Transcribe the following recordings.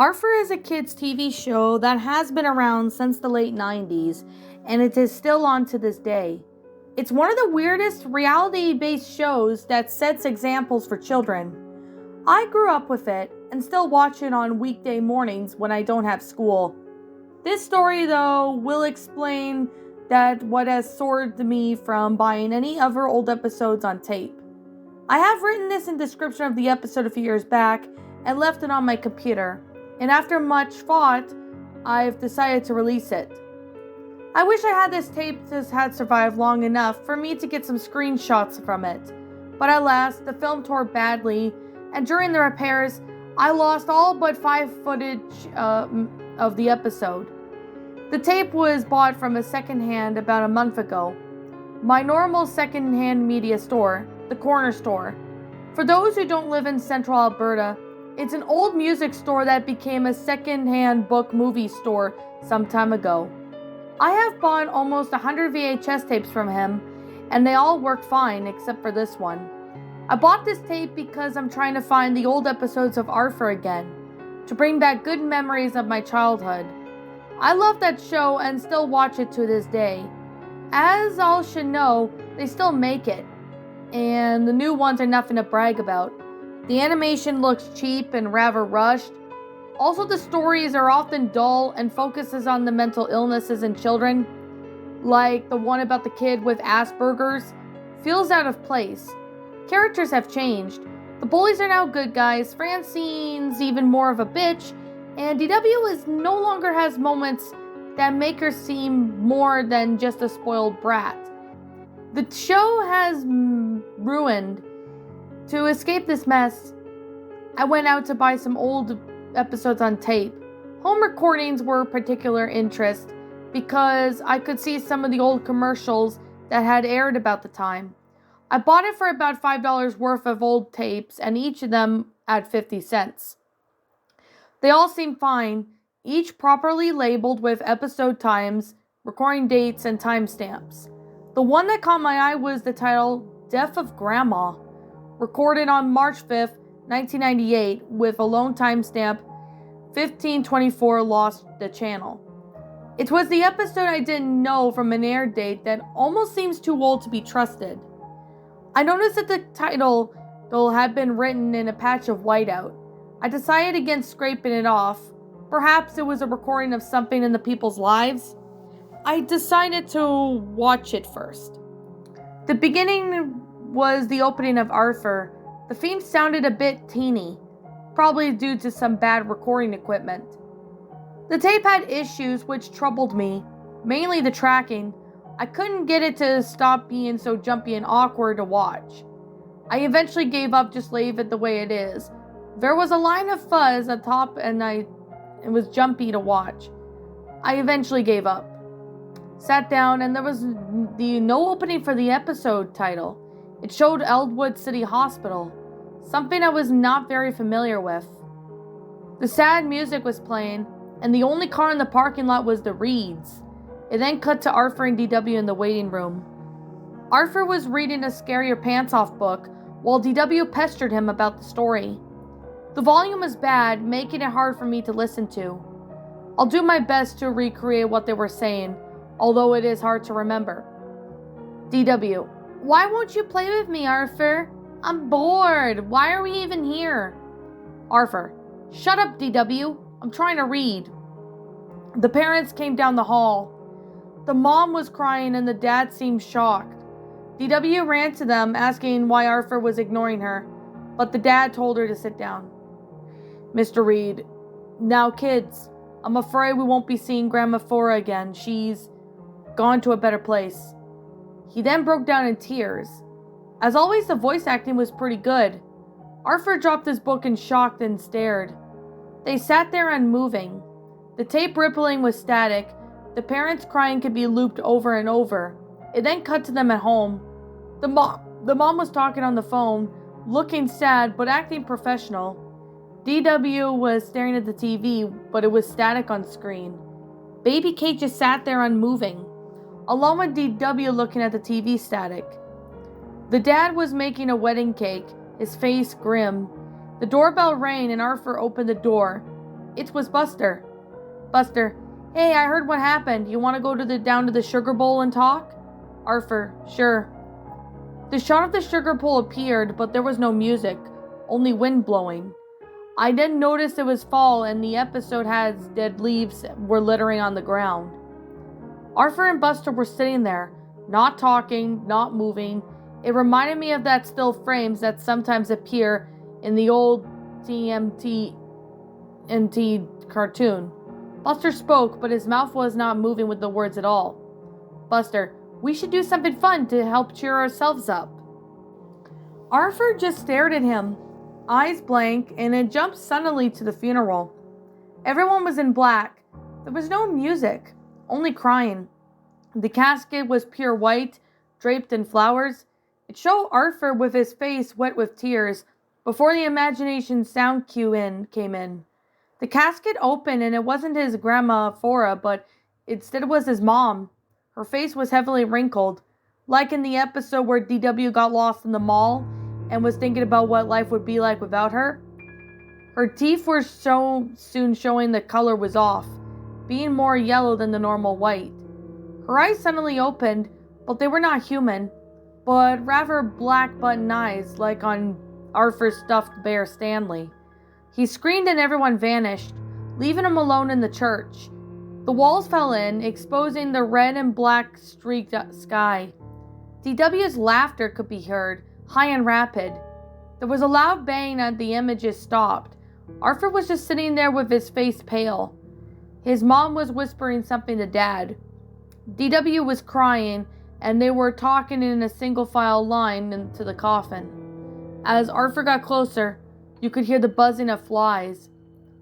Arthur is a kids' TV show that has been around since the late 90s, and it is still on to this day. It's one of the weirdest reality-based shows that sets examples for children. I grew up with it and still watch it on weekday mornings when I don't have school. This story, though, will explain that what has sworded me from buying any other old episodes on tape. I have written this in description of the episode a few years back and left it on my computer, and after much thought, I've decided to release it. I wish I had this tape that had survived long enough for me to get some screenshots from it, but alas, the film tore badly, and during the repairs, I lost all but 5 footage of the episode. The tape was bought from a secondhand about a month ago. My normal secondhand media store, the Corner Store. For those who don't live in central Alberta, it's an old music store that became a second-hand book movie store some time ago. I have bought almost 100 VHS tapes from him, and they all work fine except for this one. I bought this tape because I'm trying to find the old episodes of Arthur again, to bring back good memories of my childhood. I love that show and still watch it to this day. As all should know, they still make it, and the new ones are nothing to brag about. The animation looks cheap and rather rushed. Also, the stories are often dull and focuses on the mental illnesses in children, like the one about the kid with Asperger's, feels out of place. Characters have changed. The bullies are now good guys, Francine's even more of a bitch, and DW is no longer has moments that make her seem more than just a spoiled brat. The show has ruined. To escape this mess, I went out to buy some old episodes on tape. Home recordings were of particular interest because I could see some of the old commercials that had aired about the time. I bought it for about $5 worth of old tapes, and each of them at 50 cents. They all seemed fine, each properly labeled with episode times, recording dates, and timestamps. The one that caught my eye was the title Death of Grandma, recorded on March 5th, 1998, with a lone timestamp 1524 lost the channel. It was the episode I didn't know from an air date that almost seems too old to be trusted. I noticed that the title, though, had been written in a patch of whiteout. I decided against scraping it off. Perhaps it was a recording of something in the people's lives. I decided to watch it first. The beginning was the opening of Arthur. The theme sounded a bit teeny, probably due to some bad recording equipment. The tape had issues which troubled me, mainly the tracking. I couldn't get it to stop being so jumpy and awkward to watch. I eventually gave up, just leave it the way it is. There was a line of fuzz at the top and it was jumpy to watch. I eventually gave up. Sat down and there was no opening for the episode title. It showed Eldwood City Hospital, something I was not very familiar with. The sad music was playing, and the only car in the parking lot was the Reeds. It then cut to Arthur and DW in the waiting room. Arthur was reading a Scare Your Pants Off book, while DW pestered him about the story. The volume was bad, making it hard for me to listen to. I'll do my best to recreate what they were saying, although it is hard to remember. DW: Why won't you play with me, Arthur? I'm bored. Why are we even here? Arthur: Shut up, DW. I'm trying to read. The parents came down the hall. The mom was crying and the dad seemed shocked. DW ran to them, asking why Arthur was ignoring her, but the dad told her to sit down. Mr. Reed: Now, kids, I'm afraid we won't be seeing Grandma Flora again. She's gone to a better place. He then broke down in tears. As always, the voice acting was pretty good. Arthur dropped his book in shock and stared. They sat there unmoving. The tape rippling was static. The parents crying could be looped over and over. It then cut to them at home. The mom was talking on the phone, looking sad but acting professional. DW was staring at the TV, but it was static on screen. Baby Kate just sat there unmoving, along with DW looking at the TV static. The dad was making a wedding cake, his face grim. The doorbell rang and Arthur opened the door. It was Buster. Buster, hey, I heard what happened. You want to go down to the sugar bowl and talk? Arthur, sure. The shot of the sugar bowl appeared, but there was no music, only wind blowing. I then noticed it was fall and the episode had dead leaves were littering on the ground. Arthur and Buster were sitting there, not talking, not moving. It reminded me of that still frames that sometimes appear in the old TMNT cartoon. Buster spoke, but his mouth was not moving with the words at all. Buster, we should do something fun to help cheer ourselves up. Arthur just stared at him, eyes blank, and it jumped suddenly to the funeral. Everyone was in black. There was no music, only crying. The casket was pure white, draped in flowers. It showed Arthur with his face wet with tears before the imagination sound cue came in. The casket opened and it wasn't his grandma Flora, but instead it was his mom. Her face was heavily wrinkled, like in the episode where DW got lost in the mall and was thinking about what life would be like without her. Her teeth were so soon showing the color was off, being more yellow than the normal white. Her eyes suddenly opened, but they were not human, but rather black button eyes like on Arthur's stuffed bear Stanley. He screamed and everyone vanished, leaving him alone in the church. The walls fell in, exposing the red and black streaked sky. DW's laughter could be heard, high and rapid. There was a loud bang and the images stopped. Arthur was just sitting there with his face pale. His mom was whispering something to Dad. DW was crying, and they were talking in a single file line into the coffin. As Arthur got closer, you could hear the buzzing of flies.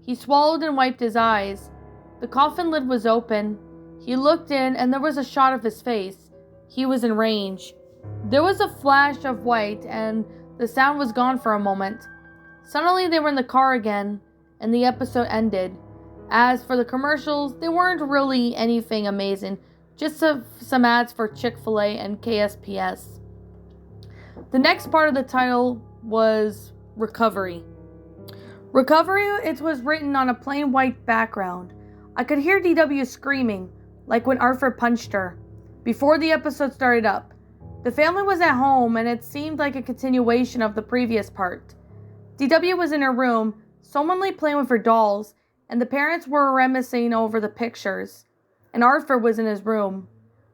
He swallowed and wiped his eyes. The coffin lid was open. He looked in, and there was a shot of his face. He was in range. There was a flash of white, and the sound was gone for a moment. Suddenly, they were in the car again, and the episode ended. As for the commercials, they weren't really anything amazing, just some ads for Chick-fil-A and KSPS. The next part of the title was Recovery. Recovery, it was written on a plain white background. I could hear DW screaming, like when Arthur punched her, before the episode started up. The family was at home, and it seemed like a continuation of the previous part. DW was in her room, solemnly playing with her dolls, and the parents were reminiscing over the pictures. And Arthur was in his room.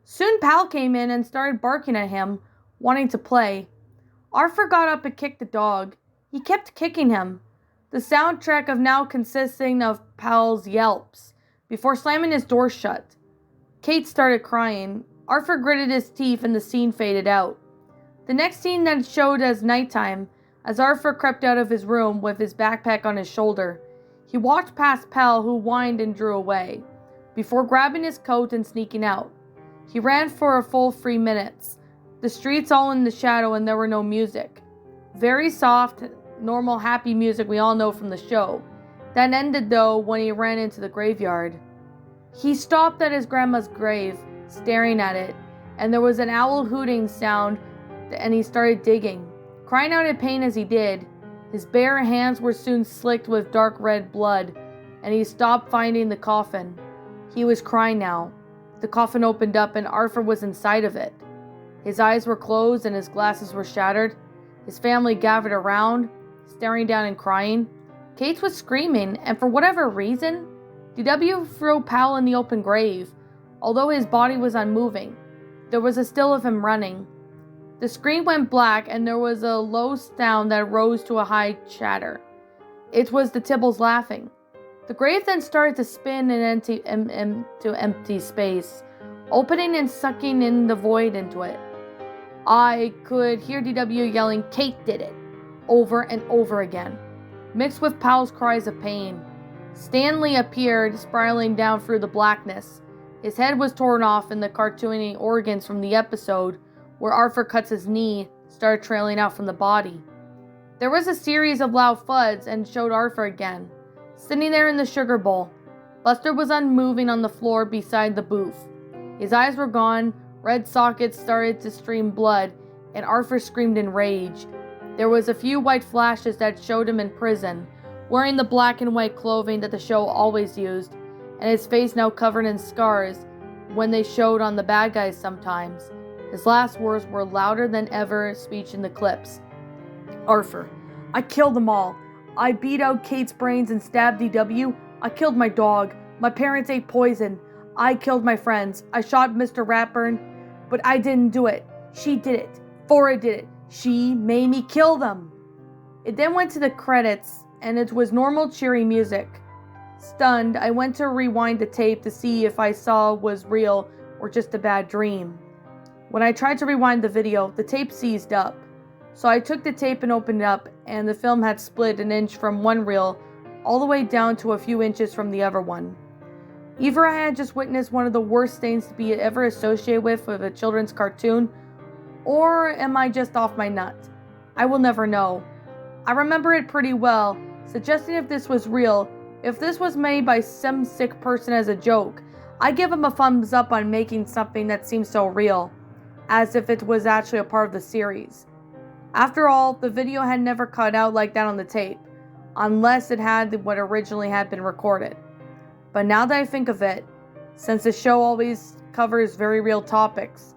Soon Pal came in and started barking at him, wanting to play. Arthur got up and kicked the dog. He kept kicking him, the soundtrack of now consisting of Pal's yelps, before slamming his door shut. Kate started crying. Arthur gritted his teeth and the scene faded out. The next scene then showed as nighttime, as Arthur crept out of his room with his backpack on his shoulder. He walked past Pal, who whined and drew away, before grabbing his coat and sneaking out. He ran for a full 3 minutes, the streets all in the shadow and there were no music. Very soft, normal, happy music we all know from the show. That ended though when he ran into the graveyard. He stopped at his grandma's grave, staring at it, and there was an owl hooting sound, and he started digging, crying out in pain as he did. His bare hands were soon slicked with dark red blood, and he stopped finding the coffin. He was crying now. The coffin opened up and Arthur was inside of it. His eyes were closed and his glasses were shattered. His family gathered around, staring down and crying. Kate was screaming, and for whatever reason, DW threw Pal in the open grave, although his body was unmoving. There was a still of him running. The screen went black and there was a low sound that rose to a high chatter. It was the Tibbles laughing. The grave then started to spin into empty space, opening and sucking in the void into it. I could hear DW yelling, "Kate did it," over and over again, mixed with Pal's cries of pain. Stanley appeared, spiraling down through the blackness. His head was torn off and the cartoony organs from the episode, where Arthur cuts his knee, started trailing out from the body. There was a series of loud thuds and showed Arthur again, sitting there in the sugar bowl. Buster was unmoving on the floor beside the booth. His eyes were gone, red sockets started to stream blood, and Arthur screamed in rage. There was a few white flashes that showed him in prison, wearing the black and white clothing that the show always used, and his face now covered in scars when they showed on the bad guys sometimes. His last words were louder than ever speech in the clips. Arthur, I killed them all. I beat out Kate's brains and stabbed DW. I killed my dog. My parents ate poison. I killed my friends. I shot Mr. Ratburn, but I didn't do it. She did it. Fora did it. She made me kill them. It then went to the credits, and it was normal cheery music. Stunned, I went to rewind the tape to see if I saw was real or just a bad dream. When I tried to rewind the video, the tape seized up. So I took the tape and opened it up, and the film had split an inch from one reel all the way down to a few inches from the other one. Either I had just witnessed one of the worst things to be ever associated with a children's cartoon, or am I just off my nut? I will never know. I remember it pretty well, suggesting if this was real, if this was made by some sick person as a joke, I give him a thumbs up on making something that seems so real, as if it was actually a part of the series. After all, the video had never cut out like that on the tape, unless it had what originally had been recorded. But now that I think of it, since the show always covers very real topics,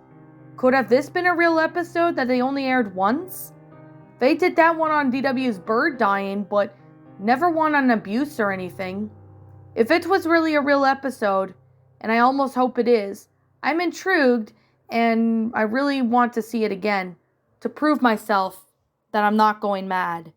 could have this been a real episode that they only aired once? They did that one on DW's bird dying, but never one on abuse or anything. If it was really a real episode, and I almost hope it is, I'm intrigued and I really want to see it again to prove myself that I'm not going mad.